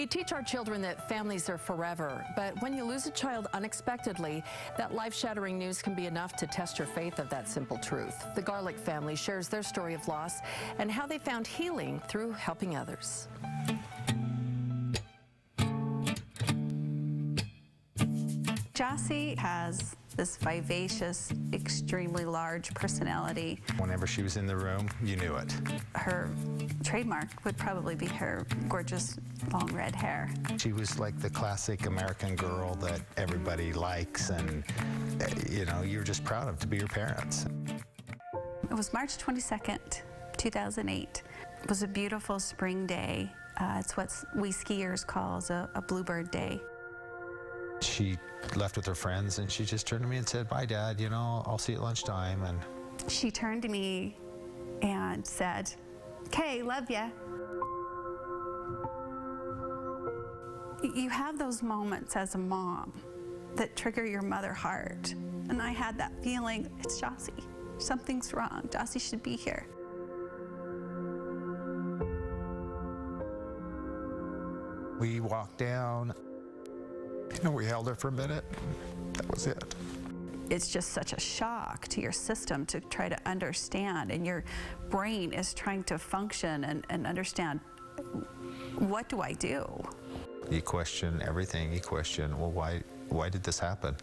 We teach our children that families are forever, but when you lose a child unexpectedly, that life-shattering news can be enough to test your faith of that simple truth. The Garlick family shares their story of loss and how they found healing through helping others. Jossie has this vivacious, extremely large personality. Whenever she was in the room, you knew it. Her trademark would probably be her gorgeous long red hair. She was like the classic American girl that everybody likes, and you know, you're just proud of to be her parents. It was March 22nd, 2008. It was a beautiful spring day. It's what we skiers call a bluebird day. She left with her friends, and she just turned to me and said, "Bye, Dad, you know, I'll see you at lunchtime." And she turned to me and said, "Okay, love ya." You have those moments as a mom that trigger your mother heart. And I had that feeling, it's Jossie. Something's wrong. Jossie should be here. we walked down. You know, we held her for a minute. That was it. It's just such a shock to your system to try to understand, and your brain is trying to function and understand, what do I do? You question everything. You question, well, why did this happen?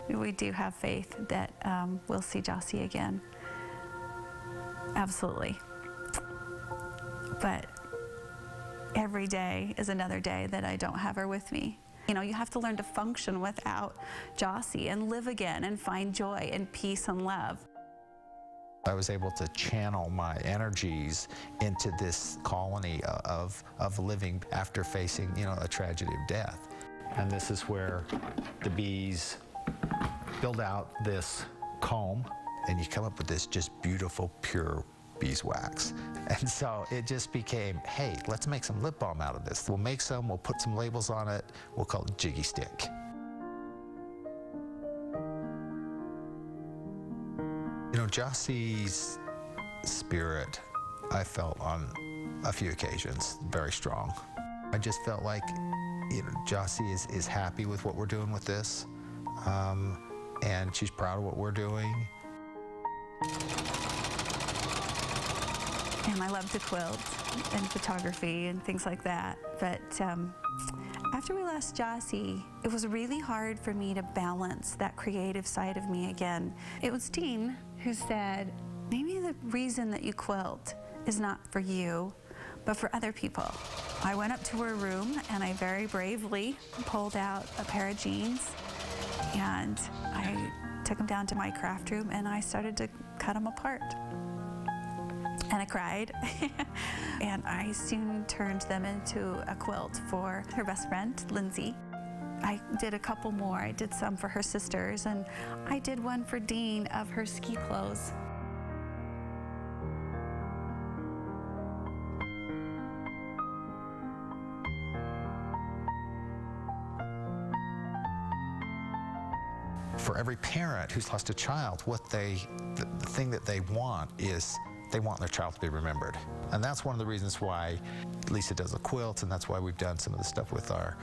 We do have faith that we'll see Jossie again. Absolutely. But every day is another day that I don't have her with me. You know, you have to learn to function without Jossie and live again and find joy and peace and love. I was able to channel my energies into this colony of living after facing, you know, a tragedy of death. And this is where the bees build out this comb, and you come up with this just beautiful, pure beeswax. And so it just became, hey, let's make some lip balm out of this. We'll make some, we'll put some labels on it, we'll call it Jiggy Stick. You know, Jossie's spirit, I felt on a few occasions, very strong. I just felt like, you know, Jossie is happy with what we're doing with this, and she's proud of what we're doing. And I love to quilt and photography and things like that. But after we lost Jossie, it was really hard for me to balance that creative side of me again. It was Dean who said, maybe the reason that you quilt is not for you, but for other people. I went up to her room and I very bravely pulled out a pair of jeans, and I took them down to my craft room and I started to cut them apart. And I cried, and I soon turned them into a quilt for her best friend, Lindsay. I did a couple more. I did some for her sisters, and I did one for Dean of her ski clothes. For every parent who's lost a child, the thing that they want is they want their child to be remembered. And that's one of the reasons why Lisa does the quilts, and that's why we've done some of the stuff with our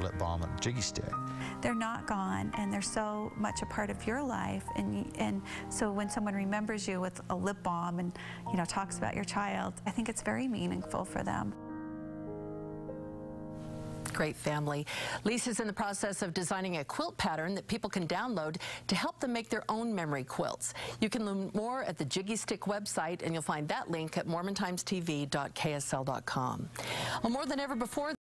lip balm and Jiggy Stick. They're not gone, and they're so much a part of your life, and so when someone remembers you with a lip balm and, you know, talks about your child, I think it's very meaningful for them. Great family. Lisa's in the process of designing a quilt pattern that people can download to help them make their own memory quilts. You can learn more at the Jiggy Stick website, and you'll find that link at mormontimestv.ksl.com. Well, more than ever before,